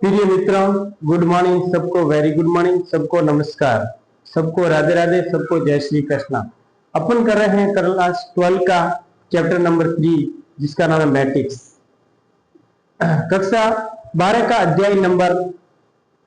प्रिय मित्रों, good morning सबको, वेरी गुड मॉर्निंग सबको, नमस्कार सबको, राधे राधे सबको, जय श्री कृष्णा। अपन कर रहे हैं क्लास 12 का चैप्टर नंबर 3 जिसका नाम है मैट्रिक्स। कक्षा 12 का अध्याय नंबर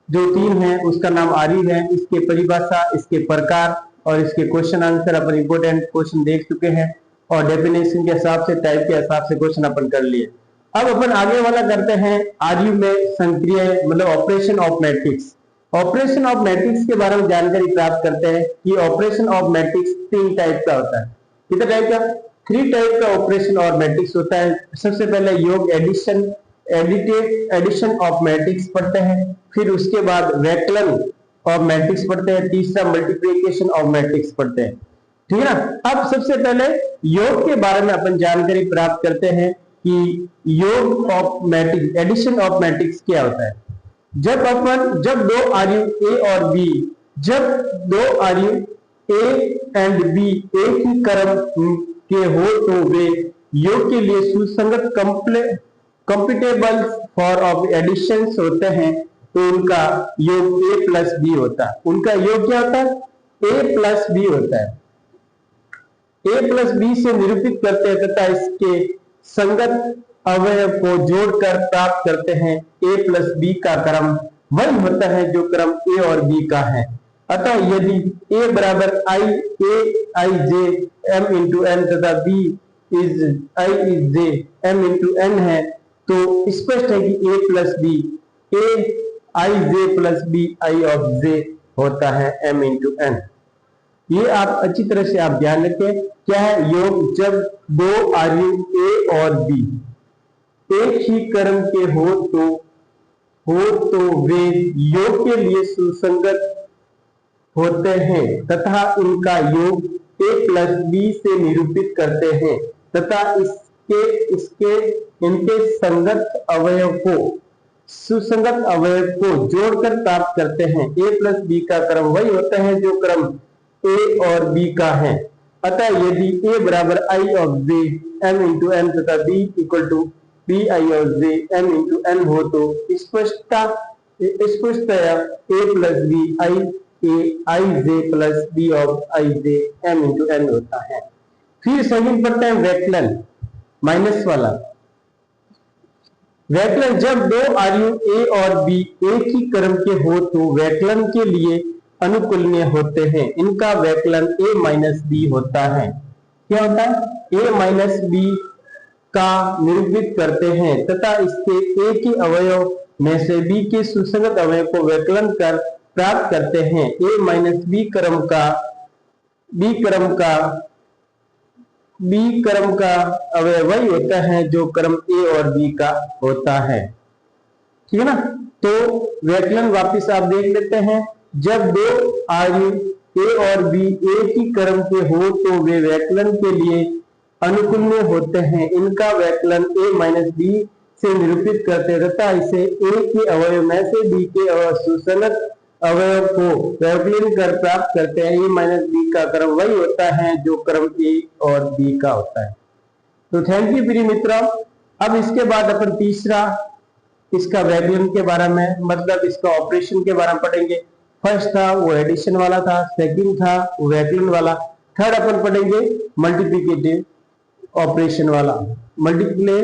जो 3 है उसका नाम आर्य है। इसके परिभाषा, इसके प्रकार और इसके क्वेश्चन आंसर अपन इंपोर्टेंट क्वेश्चन देख चुके हैं और डेफिनेशन के हिसाब से, टाइप के हिसाब से क्वेश्चन अपन कर लिए। अब अपन आगे वाला करते हैं आर्य में संक्रिय मतलब operation of matrix. Operation of matrix के बारे में जानकारी प्राप्त करते हैं कि ऑपरेशन ऑफ मैट्रिक्स 3 टाइप का होता है। कितने टाइप का? 3 टाइप का ऑपरेशन ऑफ मैट्रिक्स होता है। सबसे पहले योग एडिशन ऑफ मैट्रिक्स पढ़ते हैं, फिर उसके बाद वैकलन ऑफ मैट्रिक्स पढ़ते हैं, तीसरा मल्टीप्लिकेशन ऑफ मैट्रिक्स पढ़ते हैं। ठीक है ना। अब सबसे पहले योग के बारे में अपन जानकारी प्राप्त करते हैं कि योग of matrix, addition of matrix क्या होता है। जब दो आर्य ए और बी, जब दो आर्य ए एंड बी एक ही क्रम के हो तो वे योग के लिए सुसंगत कंप्यूटेबल फॉर ऑफ एडिशन होते हैं, तो उनका योग ए प्लस बी होता है। उनका योग क्या होता है? ए प्लस बी होता है। ए प्लस बी से निरूपित करते हैं तथा इसके संगत अवयव को जोड़कर प्राप्त करते हैं। ए प्लस बी का क्रम वही होता है जो क्रम ए और बी का है। अतः यदि ए बराबर I J M into N तथा B is J M into N है, तो स्पष्ट है कि A plus B A I J plus B I of J होता है एम इंटू एन। ये आप अच्छी तरह से आप ध्यान रखें। क्या है योग? जब दो आर्य ए और बी एक ही क्रम के हो तो वे योग के लिए सुसंगत होते हैं तथा इनका योग ए प्लस बी से निरूपित करते हैं तथा इनके सुसंगत अवयव को जोड़कर प्राप्त करते हैं। ए प्लस बी का क्रम वही होता है जो क्रम ए और बी का है। अतः यदि ए बराबर I of J M into N तथा B equal to B I of J M into N हो तो स्पष्टतया A plus B I J plus B of I J M into N होता है। फिर सेकंड पढ़ते हैं वैकलन, माइनस वाला वैकलन। जब दो आर्य ए और बी एक ही क्रम के हो तो वैकलन के लिए अनुकूलनीय होते हैं। इनका वैकलन ए माइनस बी होता है। क्या होता है? ए माइनस बी का निरूपित करते हैं तथा इसके ए के अवयव में से बी के सुसंगत अवयव को वैकलन कर प्राप्त करते हैं। ए माइनस बी क्रम का अवयव वही होता है जो क्रम ए और बी का होता है। ठीक है ना। तो वैकलन वापिस आप देख लेते हैं। जब दो आर्य ए और बी एक ही क्रम के हो तो वे वैकलन के लिए अनुकूलनीय होते हैं। इनका वैकलन ए माइनस बी से निरूपित करते तथा इसे ए के अवयव में से बी के सुसंगत अवयव को वैकलन कर प्राप्त करते हैं। ए माइनस बी का क्रम वही होता है जो क्रम ए और बी का होता है। तो थैंक यू प्रिय मित्रों। अब इसके बाद अपन तीसरा इसका वैकलन के बारे में, मतलब इसका ऑपरेशन के बारे में पढ़ेंगे। फर्स्ट था वो एडिशन वाला था, सेकंड था वो वैकलन वाला, थर्ड अपन पढ़ेंगे मल्टीप्लिकेटिव ऑपरेशन वाला, मल्टीप्लाई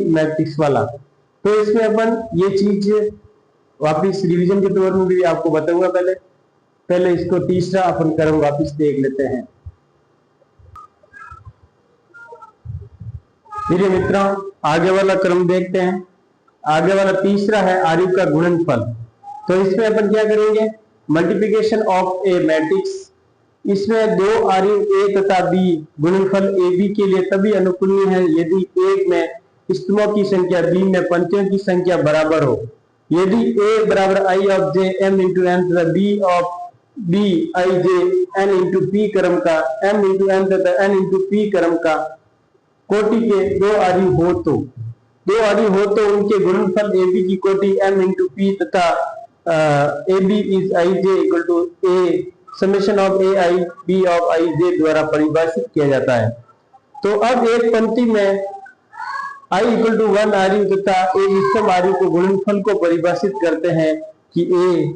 मैट्रिक्स वाला। तो इसमें अपन ये चीज वापिस रिवीजन के तौर में भी आपको बताऊंगा। पहले इसको तीसरा अपन क्रम वापिस देख लेते हैं। मेरे मित्रों, आगे वाला क्रम देखते हैं। आगे वाला तीसरा है आर्य का गुणनफल। तो इसमें अपन क्या करेंगे? Multiplication of A matrix. इसमें दो आर्य ए तथा बी गुणनफल ए बी के लिए तभी अनुकूलनीय है यदि ए में स्तंभों की संख्या बी में पंक्तियों की संख्या बराबर हो। यदि ए बराबर I of J M into N तथा B of B I J N into P क्रम का, एम इंटू एन तथा एन इंटू पी क्रम का कोटि के दो आर्य हो तो उनके गुणनफल ए बी की कोटि एम इंटू पी तथा A B is I J equal to A summation of A I B of I J द्वारा परिभाषित किया जाता है। तो अब एक पंक्ति में I equal to 1 are you तथा एक इष्टतम आर यू को गुणनफल को परिभाषित करते हैं कि A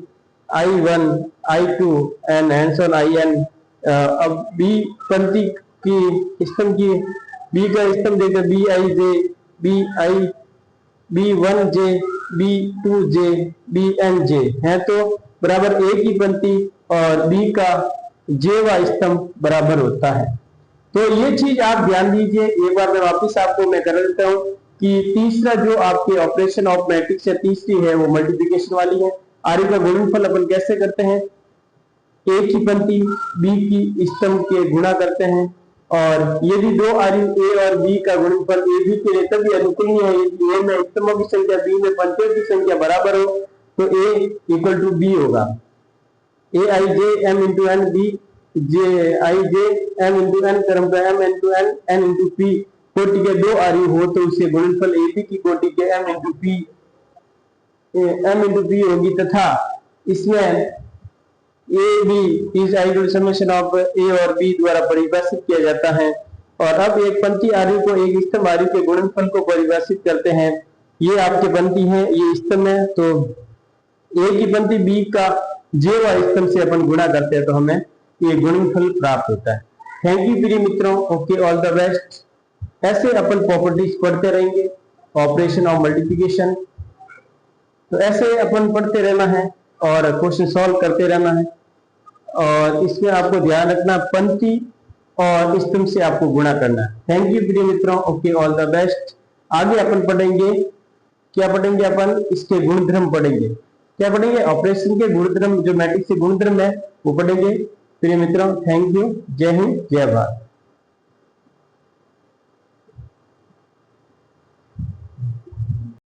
I1 I2 and hence on IN। अब बी पंक्ति की स्तंभ की बी का स्तंभ देकर B1J B2J BNJ है तो बराबर ए की पंक्ति और बी का जे वा स्तंभ बराबर होता है। तो ये चीज आप ध्यान दीजिए। एक बार मैं वापिस आपको मैं कर देता हूं कि तीसरा जो आपके ऑपरेशन ऑफ मैट्रिक्स है, तीसरी है वो मल्टीप्लिकेशन वाली है। आर का गुणनफल अपन कैसे करते हैं, ए की पंक्ति बी की स्तंभ के गुणा करते हैं और यदि दो आर ए और बी का गुणनफल ए बी के लिए तभी अनुकूल है यदि ए में स्तंभों की संख्या बी में पंक्तियों की संख्या बराबर हो तो ए इक्वल टू बी होगा। A I J M into N B J I J M into N क्रम का M into N N into P कोटि के दो आर हो तो उसे गुणनफल ए बी की कोटि के एम इंटू पी होगी तथा इसमें A B is ideal summation of A और बी द्वारा परिभाषित किया जाता है। और अब एक पंक्ति आर्य को एक स्तंभ आर्य के गुणनफल को परिभाषित करते हैं। ये आपके पंक्ति है, ये स्तंभ है, तो ए की पंक्ति बी का जे व स्तंभ से अपन गुणा करते हैं तो हमें ये गुणनफल प्राप्त होता है। थैंक यू प्रिय मित्रों, ओके, ऑल द बेस्ट। ऐसे अपन प्रॉपर्टीज पढ़ते रहेंगे, ऑपरेशन ऑफ मल्टीप्लिकेशन, तो ऐसे अपन पढ़ते रहना है और क्वेश्चन सॉल्व करते रहना है। और इसमें आपको ध्यान रखना पंक्ति और स्तंभ से आपको गुणा करना है। थैंक यू प्रिय मित्रों, ओके, ऑल द बेस्ट। आगे अपन पढ़ेंगे, क्या पढ़ेंगे अपन, इसके गुणधर्म पढ़ेंगे। क्या पढ़ेंगे, ऑपरेशन के गुणधर्म, जो मैट्रिक्स के गुणधर्म है वो पढ़ेंगे। प्रिय मित्रों, थैंक यू, जय हिंद, जय भारत।